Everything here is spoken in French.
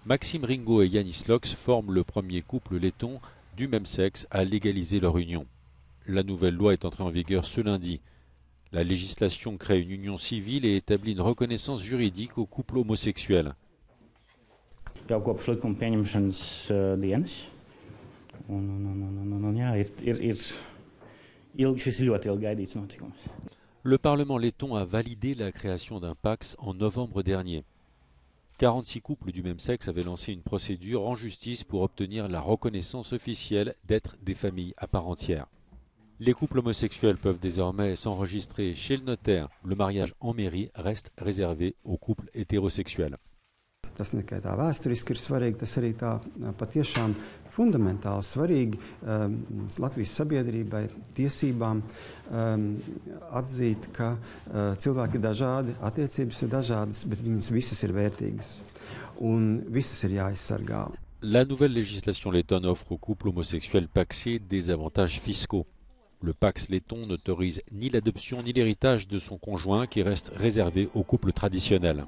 Maxime Ringo et Yanis Lox forment le premier couple letton du même sexe à légaliser leur union. La nouvelle loi est entrée en vigueur ce lundi. La législation crée une union civile et établit une reconnaissance juridique aux couples homosexuels. Jau kopš likuma pieņemšanas dienas. Šis ir ļoti ilgi gaidīts notikums. Le Parlement letton a validé la création d'un PACS en novembre dernier. 46 couples du même sexe avaient lancé une procédure en justice pour obtenir la reconnaissance officielle d'être des familles à part entière. Les couples homosexuels peuvent désormais s'enregistrer chez le notaire. Le mariage en mairie reste réservé aux couples hétérosexuels. Tas ne tikai tā vēsturiski ir svarīgi, tas arī tā patiešām fundamentāli svarīgi Latvijas sabiedrībai, tiesībām atzīt, ka cilvēki ir dažādi, attiecības ir dažādas, bet viņas visas ir vērtīgas un visas ir jāaizsargā. La nouvelle législation lettonne offre aux couples homosexuels pacsés des avantages fiscaux. Le PACS letton n'autorise ni l'adoption ni l'héritage de son conjoint qui reste réservé aux couples traditionnels.